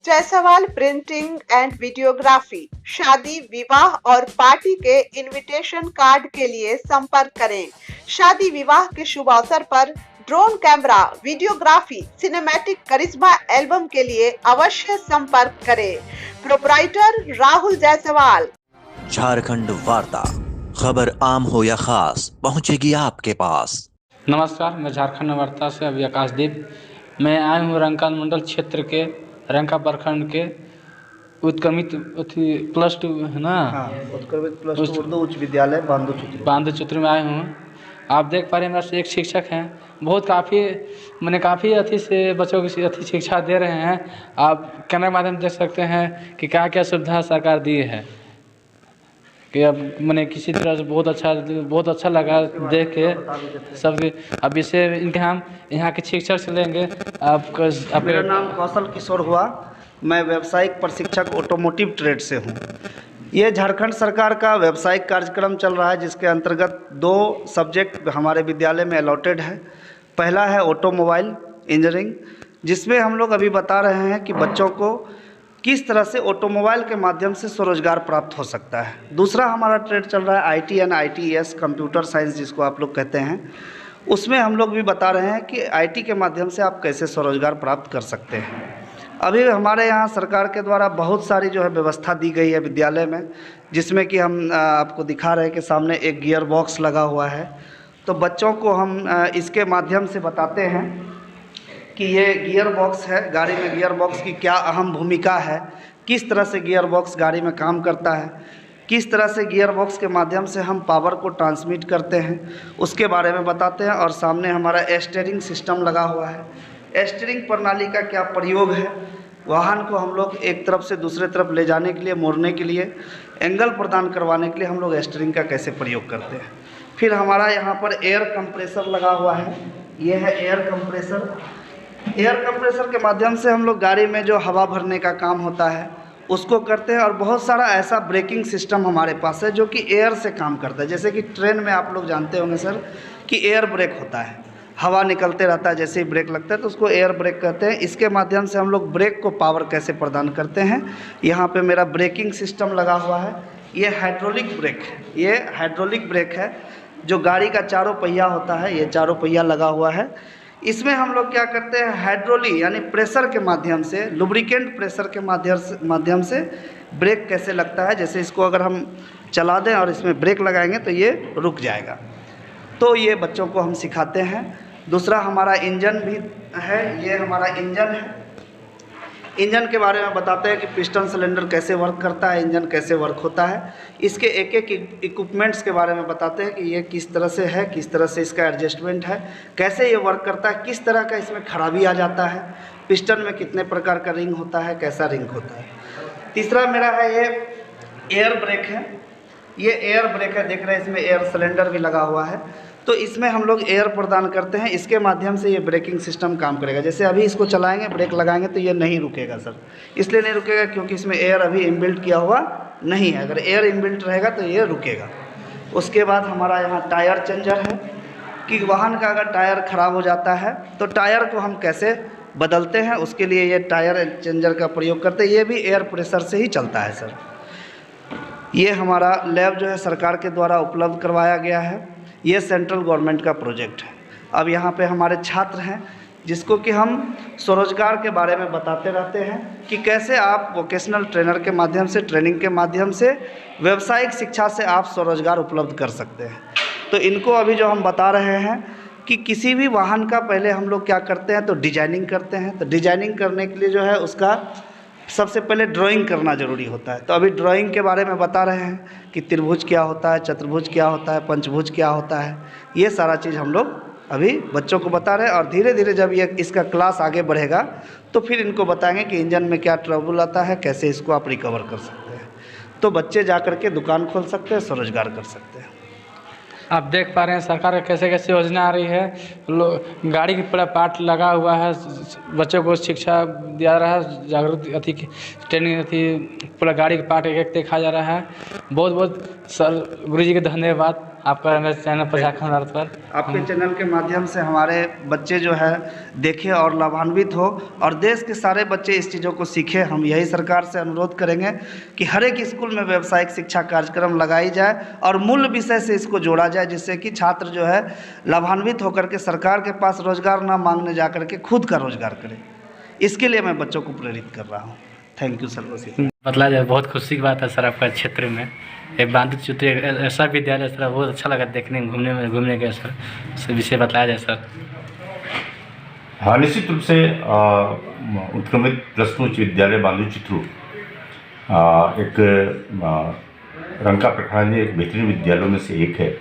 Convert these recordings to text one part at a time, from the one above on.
Jaiswal printing and videography. शादी, विवाह और पार्टी के इनविटेशन कार्ड के लिए संपर्क करें। शादी विवाह के शुभ अवसर पर ड्रोन कैमरा, वीडियोग्राफी, सिनेमैटिक करिश्मा एल्बम के लिए अवश्य संपर्क करें। प्रोपराइटर राहुल जायसवाल। झारखंड वार्ता, खबर आम हो या खास पहुंचेगी आपके पास। नमस्कार, मैं झारखंड वार्ता से अभी आकाशदीप। मैं आया हूँ रंका मंडल क्षेत्र के रंका प्रखंड के उत्क्रमित +2 है ना। उत्क्रमित +2 उर्दू उच्च विद्यालय बांधुचुत्र में आए हूँ। आप देख पा रहे हैं, मेरे से एक शिक्षक हैं, बहुत काफ़ी अच्छी से बच्चों की अच्छी शिक्षा दे रहे हैं। आप कैमरे के माध्यम से देख सकते हैं कि क्या क्या सुविधा सरकार दी है कि अब मैंने किसी तरह से बहुत अच्छा लगा देख के सब। अब इसे इनके हम यहाँ के शिक्षक से लेंगे। मेरा नाम कौशल किशोर हुआ। मैं व्यावसायिक प्रशिक्षक ऑटोमोटिव ट्रेड से हूँ। ये झारखंड सरकार का व्यावसायिक कार्यक्रम चल रहा है, जिसके अंतर्गत 2 सब्जेक्ट हमारे विद्यालय में अलॉटेड है। पहला है ऑटोमोबाइल इंजीनियरिंग, जिसमें हम लोग अभी बता रहे हैं कि बच्चों को किस तरह से ऑटोमोबाइल के माध्यम से स्वरोजगार प्राप्त हो सकता है। दूसरा हमारा ट्रेड चल रहा है IT and ITS, computer science जिसको आप लोग कहते हैं। उसमें हम लोग भी बता रहे हैं कि आईटी के माध्यम से आप कैसे स्वरोजगार प्राप्त कर सकते हैं। अभी हमारे यहाँ सरकार के द्वारा बहुत सारी जो है व्यवस्था दी गई है विद्यालय में, जिसमें कि हम आपको दिखा रहे हैं कि सामने एक गियर बॉक्स लगा हुआ है। तो बच्चों को हम इसके माध्यम से बताते हैं कि ये गियर बॉक्स है, गाड़ी में गियर बॉक्स की क्या अहम भूमिका है, किस तरह से गियर बॉक्स गाड़ी में काम करता है, किस तरह से गियर बॉक्स के माध्यम से हम पावर को ट्रांसमिट करते हैं, उसके बारे में बताते हैं। और सामने हमारा स्टीयरिंग सिस्टम लगा हुआ है। स्टीयरिंग प्रणाली का क्या प्रयोग है, वाहन को हम लोग एक तरफ से दूसरे तरफ ले जाने के लिए, मोड़ने के लिए, एंगल प्रदान करवाने के लिए हम लोग स्टीयरिंग का कैसे प्रयोग करते हैं। फिर हमारा यहाँ पर एयर कंप्रेसर लगा हुआ है। ये है एयर कंप्रेसर। एयर कंप्रेसर के माध्यम से हम लोग गाड़ी में जो हवा भरने का काम होता है उसको करते हैं। और बहुत सारा ऐसा ब्रेकिंग सिस्टम हमारे पास है जो कि एयर से काम करता है। जैसे कि ट्रेन में आप लोग जानते होंगे सर कि एयर ब्रेक होता है, हवा निकलते रहता है, जैसे ही ब्रेक लगता है तो उसको एयर ब्रेक कहते हैं। इसके माध्यम से हम लोग ब्रेक को पावर कैसे प्रदान करते हैं। यहाँ पे मेरा ब्रेकिंग सिस्टम लगा हुआ है। ये हाइड्रोलिक ब्रेक है, ये हाइड्रोलिक ब्रेक है जो गाड़ी का चारों पहिया होता है, ये चारों पहिया लगा हुआ है। इसमें हम लोग क्या करते हैं, हाइड्रोलिक यानी प्रेशर के माध्यम से, लुब्रिकेंट प्रेशर के माध्यम से ब्रेक कैसे लगता है। जैसे इसको अगर हम चला दें और इसमें ब्रेक लगाएंगे तो ये रुक जाएगा। तो ये बच्चों को हम सिखाते हैं। दूसरा हमारा इंजन भी है, ये हमारा इंजन है। इंजन के बारे में बताते हैं कि पिस्टन सिलेंडर कैसे वर्क करता है, इंजन कैसे वर्क होता है। इसके एक एक इक्विपमेंट्स के बारे में बताते हैं कि ये किस तरह से है, किस तरह से इसका एडजस्टमेंट है, कैसे ये वर्क करता है, किस तरह का इसमें खराबी आ जाता है, पिस्टन में कितने प्रकार का रिंग होता है, कैसा रिंग होता है। तीसरा मेरा है ये एयर ब्रेक है। ये एयर ब्रेक है, देख रहे हैं इसमें एयर सिलेंडर भी लगा हुआ है। तो इसमें हम लोग एयर प्रदान करते हैं, इसके माध्यम से ये ब्रेकिंग सिस्टम काम करेगा। जैसे अभी इसको चलाएंगे, ब्रेक लगाएंगे तो ये नहीं रुकेगा सर। इसलिए नहीं रुकेगा क्योंकि इसमें एयर अभी इनबिल्ट किया हुआ नहीं है। अगर एयर इनबिल्ट रहेगा तो ये रुकेगा। उसके बाद हमारा यहाँ टायर चेंजर है कि वाहन का अगर टायर ख़राब हो जाता है तो टायर को हम कैसे बदलते हैं, उसके लिए ये टायर चेंजर का प्रयोग करते हैं। ये भी एयर प्रेशर से ही चलता है सर। ये हमारा लैब जो है सरकार के द्वारा उपलब्ध करवाया गया है। ये सेंट्रल गवर्नमेंट का प्रोजेक्ट है। अब यहाँ पे हमारे छात्र हैं जिसको कि हम स्वरोजगार के बारे में बताते रहते हैं कि कैसे आप वोकेशनल ट्रेनर के माध्यम से, ट्रेनिंग के माध्यम से, व्यावसायिक शिक्षा से आप स्वरोजगार उपलब्ध कर सकते हैं। तो इनको अभी जो हम बता रहे हैं कि किसी भी वाहन का पहले हम लोग क्या करते हैं तो डिजाइनिंग करते हैं। तो डिजाइनिंग करने के लिए जो है उसका सबसे पहले ड्राइंग करना ज़रूरी होता है। तो अभी ड्राइंग के बारे में बता रहे हैं कि त्रिभुज क्या होता है, चतुर्भुज क्या होता है, पंचभुज क्या होता है। ये सारा चीज़ हम लोग अभी बच्चों को बता रहे हैं। और धीरे धीरे जब ये इसका क्लास आगे बढ़ेगा तो फिर इनको बताएंगे कि इंजन में क्या ट्रबल आता है, कैसे इसको आप रिकवर कर सकते हैं। तो बच्चे जा कर के दुकान खोल सकते हैं, स्वरोजगार कर सकते हैं। आप देख पा रहे हैं सरकार का कैसे कैसे योजना आ रही है। गाड़ी की पूरा पार्ट लगा हुआ है, बच्चों को शिक्षा दिया रहा है, जागरूक अथी ट्रेनिंग अथी पूरा गाड़ी का पार्ट एक एक दिखाया जा रहा है। बहुत बहुत सर गुरु जी के धन्यवाद। आपका मेरे चैनल पर झारखंड भारत पर आपके चैनल के माध्यम से हमारे बच्चे जो है देखें और लाभान्वित हो और देश के सारे बच्चे इस चीज़ों को सीखें। हम यही सरकार से अनुरोध करेंगे कि हर एक स्कूल में व्यावसायिक शिक्षा कार्यक्रम लगाई जाए और मूल विषय से इसको जोड़ा जाए, जिससे कि छात्र जो है लाभान्वित होकर के सरकार के पास रोजगार ना मांगने जा कर के खुद का रोजगार करें। इसके लिए मैं बच्चों को प्रेरित कर रहा हूँ। Thank you sir. बतला जाए, बहुत खुशी की बात है सर आपका क्षेत्र में एक बांधु चित्र ऐसा विद्यालय सर, बहुत अच्छा लगा देखने में घूमने गए सर, उस विषय बताया जाए सर। हाँ, निश्चित रूप से उत्क्रमित प्लस टू उच्च विद्यालय बांधु चित्रू एक रंका प्रखंड एक बेहतरीन विद्यालयों में से एक है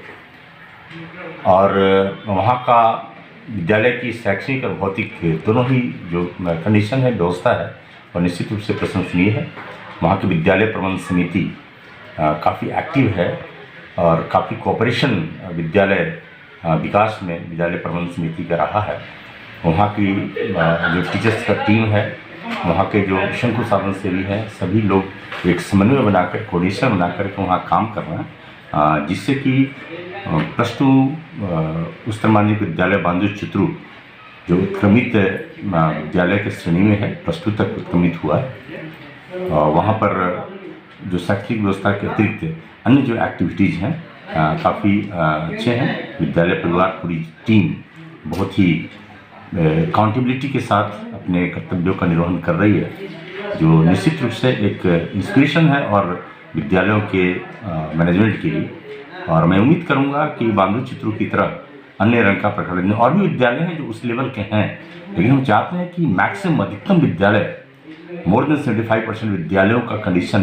और वहाँ का विद्यालय की शैक्षणिक और भौतिक दोनों ही जो कंडीशन है, व्यवस्था है, और निश्चित रूप से प्रशंसनीय है। वहाँ की विद्यालय प्रबंध समिति काफ़ी एक्टिव है और काफ़ी कोऑपरेशन विद्यालय विकास में विद्यालय प्रबंध समिति का रहा है। वहाँ की जो टीचर्स का टीम है, वहाँ के जो शंकुस्थापन सेवी हैं, सभी लोग एक समन्वय बनाकर, कोऑर्डिनेशन बनाकर के वहाँ काम कर रहे हैं, जिससे कि प्लस टू उच्चतर माध्यमिक विद्यालय बांधु चित्रू जो उत्क्रमित विद्यालय के श्रेणी में है, प्लस टू तक उत्क्रमित हुआ है। वहाँ पर जो शैक्षणिक व्यवस्था के अतिरिक्त अन्य जो एक्टिविटीज़ हैं काफ़ी अच्छे हैं। विद्यालय परिवार पूरी टीम बहुत ही अकाउंटेबिलिटी के साथ अपने कर्तव्यों का निर्वहन कर रही है, जो निश्चित रूप से एक इंस्पिरेशन है और विद्यालयों के मैनेजमेंट के लिए। और मैं उम्मीद करूंगा कि बांधु चित्रू की तरह अन्य रंका प्रखंड में और भी विद्यालय हैं जो उस लेवल के हैं, लेकिन हम चाहते हैं कि मैक्सिमम अधिकतम विद्यालय मोर देन 75% विद्यालयों का कंडीशन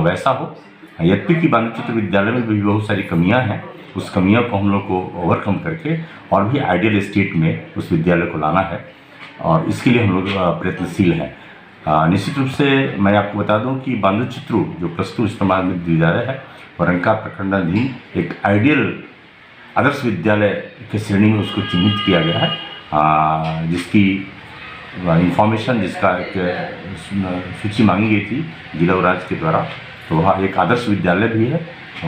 वैसा हो। यद्यपि कि बांधु चित्रू विद्यालय में भी बहुत सारी कमियां हैं, उस कमियों को हम लोग को ओवरकम करके और भी आइडियल स्टेट में उस विद्यालय को लाना है और इसके लिए हम लोग प्रयत्नशील हैं। निश्चित रूप से मैं आपको बता दूं कि बांधु चित्रू जो प्लस टू उच्चतर माध्यमिक विद्यालय है और रंका प्रखंडाधीन एक आइडियल आदर्श विद्यालय के श्रेणी में उसको चिन्हित किया गया है, जिसकी इंफॉर्मेशन, जिसका एक सूची मांगी गई थी जिला राज्य के द्वारा, तो वह एक आदर्श विद्यालय भी है,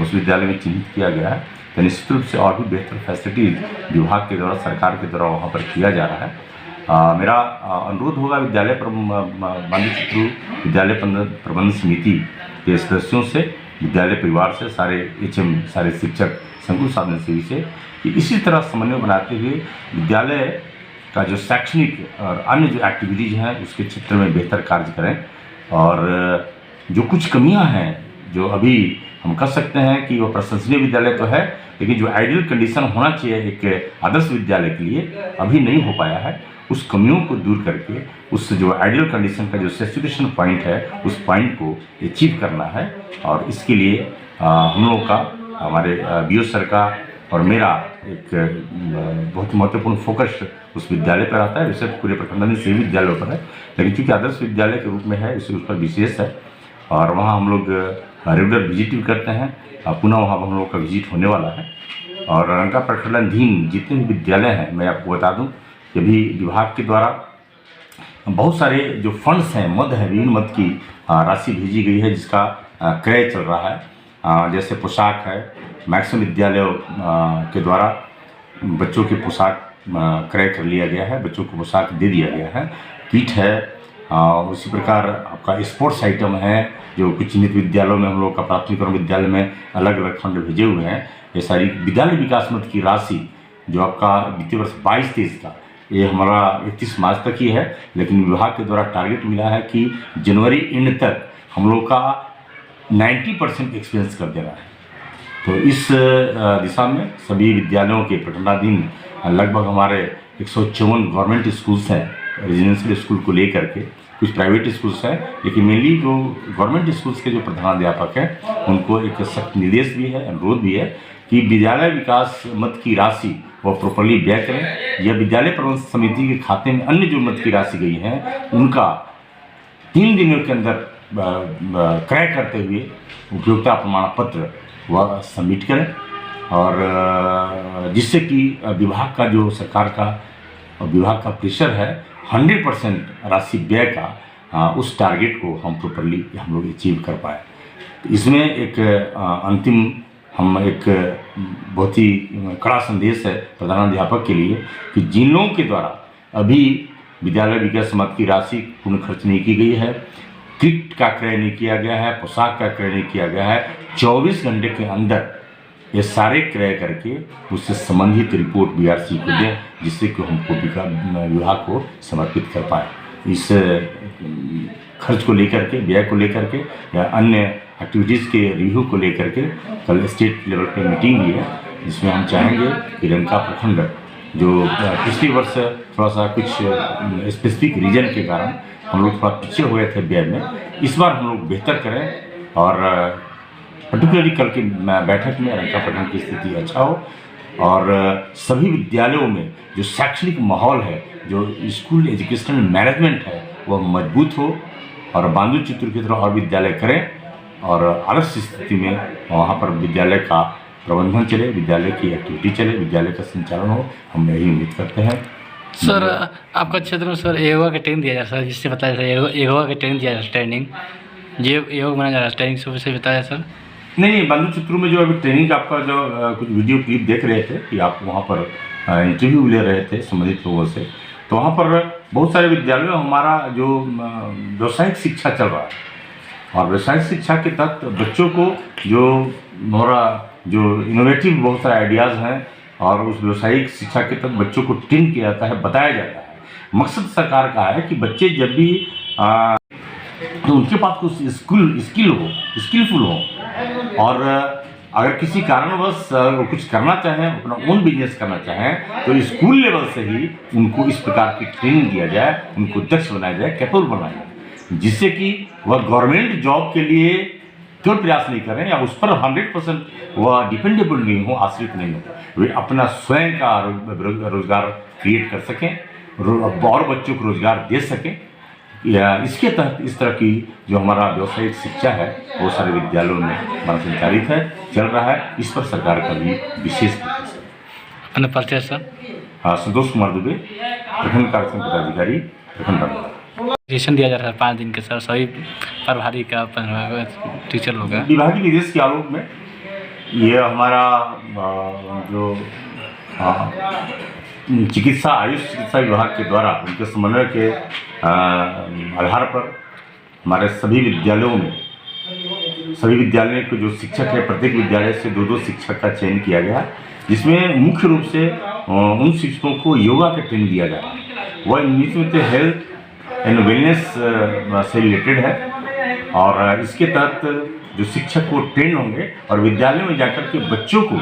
उस विद्यालय में चिन्हित किया गया है। तो निश्चित रूप से और भी बेहतर फैसिलिटीज विभाग के द्वारा, सरकार के द्वारा वहाँ पर किया जा रहा है। मेरा अनुरोध होगा विद्यालय बांधु चित्रू विद्यालय प्रबंध समिति के सदस्यों से, विद्यालय परिवार से, सारे HM, सारे शिक्षक, शंकुस्थापन सेवी से, कि इसी तरह समन्वय बनाते हुए विद्यालय का जो शैक्षणिक और अन्य जो एक्टिविटीज़ हैं उसके क्षेत्र में बेहतर कार्य करें। और जो कुछ कमियां हैं जो अभी हम कह सकते हैं कि वो प्रशंसनीय विद्यालय तो है, लेकिन जो आइडियल कंडीशन होना चाहिए एक आदर्श विद्यालय के लिए अभी नहीं हो पाया है, उस कमियों को दूर करके उस जो आइडियल कंडीशन का जो सैचुरेशन पॉइंट है उस पॉइंट को अचीव करना है। और इसके लिए हम लोगों का, हमारे BO सर का और मेरा एक बहुत महत्वपूर्ण फोकस उस विद्यालय पर आता है। वैसे पूरे प्रखंड में सभी विद्यालयों पर है, लेकिन चूँकि आदर्श विद्यालय के रूप में है इसलिए उस पर विशेष है और वहाँ हम लोग रेगुलर विजिट भी करते हैं। पुनः वहाँ हम लोग का विजिट होने वाला है। और रंका प्रखंडाधीन जितने भी विद्यालय हैं, मैं आपको बता दूं कि अभी विभाग के द्वारा बहुत सारे जो फंड्स हैं, मद है, विभिन्न मद की राशि भेजी गई है जिसका क्रय चल रहा है। जैसे पोशाक है, मैक्सिमम विद्यालयों के द्वारा बच्चों की पोशाक क्रय कर लिया गया है, बच्चों को पोशाक दे दिया गया है, किट है। उसी प्रकार आपका स्पोर्ट्स आइटम है जो कुछ चिन्हित विद्यालयों में हम लोग का प्राथमिक और विद्यालय में अलग अलग फंड भेजे हुए हैं। ये सारी विद्यालय विकास मद की राशि जो आपका वित्तीय वर्ष 22-23 का, ये हमारा 31 मार्च तक ही है, लेकिन विभाग के द्वारा टारगेट मिला है कि जनवरी एंड तक हम लोग का 90% एक्सपेंस कर देना है। तो इस दिशा में सभी विद्यालयों के प्रखंडाधीन लगभग हमारे 154 गवर्नमेंट स्कूल्स हैं, रेजिडेंशियल स्कूल को लेकर के, कुछ प्राइवेट स्कूल्स हैं, लेकिन मेनली जो गवर्नमेंट स्कूल्स के जो प्रधानाध्यापक हैं उनको एक सख्त निर्देश भी है, अनुरोध भी है कि विद्यालय विकास मद की राशि वो प्रॉपरली व्यय करें। यह विद्यालय प्रबंध समिति के खाते में अन्य जो मद की राशि गई है उनका 3 दिनों के अंदर क्रय करते हुए उपयोगिता प्रमाण पत्र वह सबमिट करें, और जिससे कि विभाग का जो सरकार का विभाग का प्रेशर है 100% राशि व्यय का, उस टारगेट को हम प्रॉपरली हम लोग अचीव कर पाए। इसमें एक अंतिम हम एक बहुत ही कड़ा संदेश है प्रधानाध्यापक के लिए कि जिन लोगों के द्वारा अभी विद्यालय विकास मद की राशि पूर्ण खर्च नहीं की गई है, किट का क्रय नहीं किया गया है, पोशाक का क्रय नहीं किया गया है, 24 घंटे के अंदर ये सारे क्रय करके उससे संबंधित रिपोर्ट बीआरसी को दें, जिससे कि हमको विभाग को समर्पित कर पाए। इस खर्च को लेकर के, व्यय को लेकर के या अन्य एक्टिविटीज़ के रिव्यू को लेकर के कल स्टेट लेवल पे मीटिंग हुई है, जिसमें हम चाहेंगे कि रंका प्रखंड जो पिछले वर्ष थोड़ा सा कुछ स्पेसिफिक रीजन के कारण हम लोग थोड़ा पीछे हुए थे व्यय में, इस बार हम लोग बेहतर करें और पर्टिकुलरली कल की बैठक में रंका प्रखंड की स्थिति अच्छा हो और सभी विद्यालयों में जो शैक्षणिक माहौल है, जो स्कूल एजुकेशनल मैनेजमेंट है, वह मजबूत हो और बांधु चित्र की तरह और विद्यालय करें और आदर्श स्थिति में वहाँ पर विद्यालय का प्रबंधन चले, विद्यालय की एक्टिविटी चले, विद्यालय का संचालन हो। हम यही उम्मीद करते हैं। सर आपका क्षेत्र में सर योगा का ट्रेनिंग दिया जा रहा है, जिससे बताया सर योगा का ट्रेनिंग दिया जा रहा है, ट्रेनिंग योग बनाया जा रहा है, ट्रेनिंग से बताया सर। नहीं, बांधु चित्रों में जो अभी ट्रेनिंग आपका जो कुछ वीडियो क्लिप देख रहे थे कि आप वहाँ पर इंटरव्यू ले रहे थे संबंधित लोगों से, तो वहाँ पर बहुत सारे विद्यालयों में हमारा जो व्यावसायिक शिक्षा चल रहा है और व्यावसायिक शिक्षा के तहत बच्चों को जो हमारा जो इनोवेटिव बहुत सारे आइडियाज़ हैं और उस व्यावसायिक शिक्षा के तहत बच्चों को ट्रेन किया जाता है, बताया जाता है। मकसद सरकार का है कि बच्चे जब भी तो उनके पास कुछ स्किलफुल हो और अगर किसी कारणवश कुछ करना चाहें, अपना ओन बिजनेस करना चाहें, तो स्कूल लेवल से ही उनको इस प्रकार की ट्रेनिंग दिया जाए, उनको दक्ष बनाया जाए, कैपेबल बनाया जाए, जिससे कि वह गवर्नमेंट जॉब के लिए क्यों प्रयास नहीं करें या उस पर 100% वह डिपेंडेबल नहीं हो, आश्रित नहीं हो, वे अपना स्वयं का रोजगार क्रिएट कर सकें और बच्चों को रोजगार दे सकें। या इसके तहत इस तरह की जो हमारा व्यावसायिक शिक्षा है वो सारे विद्यालयों में हमारा संचालित है, चल रहा है। इस पर सरकार का भी विशेष फोकस है। अपना परिचय सर। हाँ, संतोष कुमार दुबे, प्रखंड कार्यक्रम पदाधिकारी, प्रखंड बंद। सेशन दिया जा रहा है 5 दिन के सर, सभी प्रभारी का टीचर लोग हैं। विभागीय निर्देश के आलोक में ये हमारा जो चिकित्सा आयुष चिकित्सा विभाग के द्वारा उनके समन्वय के आधार पर हमारे सभी विद्यालयों को जो शिक्षक है, प्रत्येक विद्यालय से 2-2 शिक्षक का चयन किया गया, जिसमें मुख्य रूप से उन शिक्षकों को योगा का ट्रेनिंग दिया जा रहा है। वह निश्चित हेल्थ एंड वेलनेस से रिलेटेड है और इसके तहत जो शिक्षक को ट्रेन होंगे और विद्यालय में जाकर के बच्चों को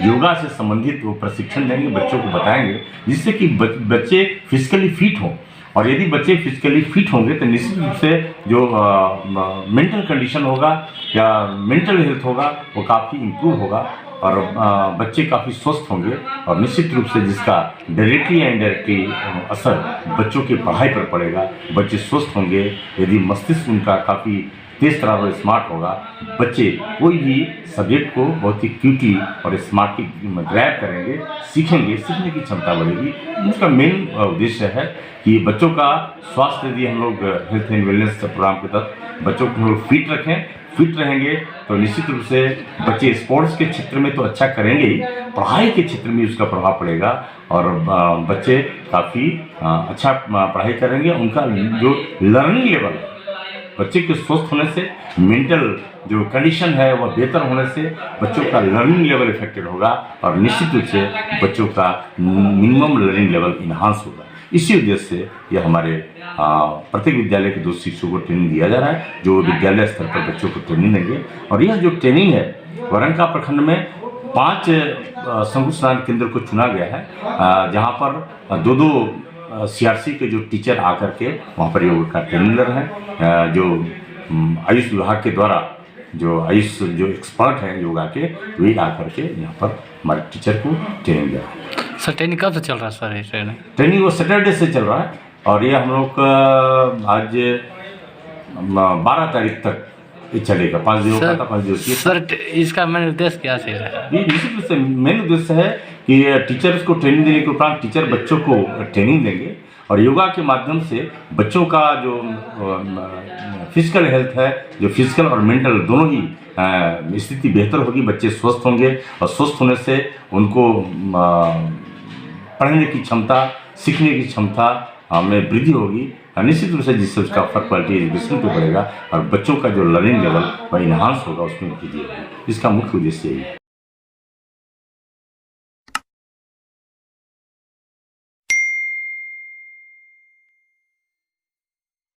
योगा से संबंधित वो प्रशिक्षण देंगे, बच्चों को बताएंगे, जिससे कि बच्चे फिजिकली फिट हों। और यदि बच्चे फिजिकली फिट होंगे तो निश्चित रूप से जो मेंटल कंडीशन होगा या मेंटल हेल्थ होगा वो काफ़ी इम्प्रूव होगा और बच्चे काफ़ी स्वस्थ होंगे और निश्चित रूप से जिसका डायरेक्टली या इनडायरेक्टली असर बच्चों की पढ़ाई पर पड़ेगा। बच्चे स्वस्थ होंगे, यदि मस्तिष्क उनका काफ़ी तेज तरह से स्मार्ट होगा, बच्चे कोई भी सब्जेक्ट को बहुत ही क्यूटली और स्मार्टली ग्रैब करेंगे, सीखेंगे, सीखने की क्षमता बढ़ेगी। उसका मेन उद्देश्य है कि बच्चों का स्वास्थ्य, यदि हम लोग हेल्थ एंड वेलनेस प्रोग्राम के तहत बच्चों को हम लोग फिट रखें, फिट रहेंगे तो निश्चित रूप से बच्चे स्पोर्ट्स के क्षेत्र में तो अच्छा करेंगे ही, पढ़ाई के क्षेत्र में उसका प्रभाव पड़ेगा और बच्चे काफ़ी अच्छा पढ़ाई करेंगे। उनका जो लर्निंग लेवल है, बच्चे के स्वस्थ होने से मेंटल जो कंडीशन है वह बेहतर होने से बच्चों का लर्निंग लेवल इफेक्टेड होगा और निश्चित रूप से बच्चों का मिनिमम लर्निंग लेवल इन्हांस होगा। इसी उद्देश्य से यह हमारे प्रत्येक विद्यालय के 2 शिक्षकों को ट्रेनिंग दिया जा रहा है, जो विद्यालय स्तर पर बच्चों को ट्रेनिंग देंगे। और यह जो ट्रेनिंग है रंका प्रखंड में 5 संकुल केंद्र को चुना गया है, जहाँ पर 2-2 CRC के जो टीचर आकर के वहाँ पर योग का ट्रेनिंग ले रहे हैं। जो आयुष विभाग के द्वारा जो आयुष जो एक्सपर्ट हैं योगा के, वे आकर के यहाँ पर हमारे टीचर को ट्रेनिंग दे रहे हैं। सर ट्रेनिंग कब से चल रहा है सर? ये ट्रेनिंग वो सैटरडे से चल रहा है और ये हम लोग आज 12 तारीख तक ये चलेगा। 5 दिनों का था, 5 दिवसीय। सर इसका मेन उद्देश्य क्या है? ये निश्चित रूप से मेन उद्देश्य है कि टीचर्स को ट्रेनिंग देने के उपरांत टीचर बच्चों को ट्रेनिंग देंगे और योगा के माध्यम से बच्चों का जो फिजिकल हेल्थ है, जो फिजिकल और मेंटल दोनों ही स्थिति बेहतर होगी, बच्चे स्वस्थ होंगे और स्वस्थ होने से उनको पढ़ने की क्षमता, सीखने की क्षमता में वृद्धि होगी निश्चित रूप से, जिससे उसका फर्क क्वालिटी एजुकेशन पे पड़ेगा और बच्चों का जो लर्निंग लेवल वह इन्हांस होगा, उसमें वृद्धि होगी। इसका मुख्य उद्देश्य यही है।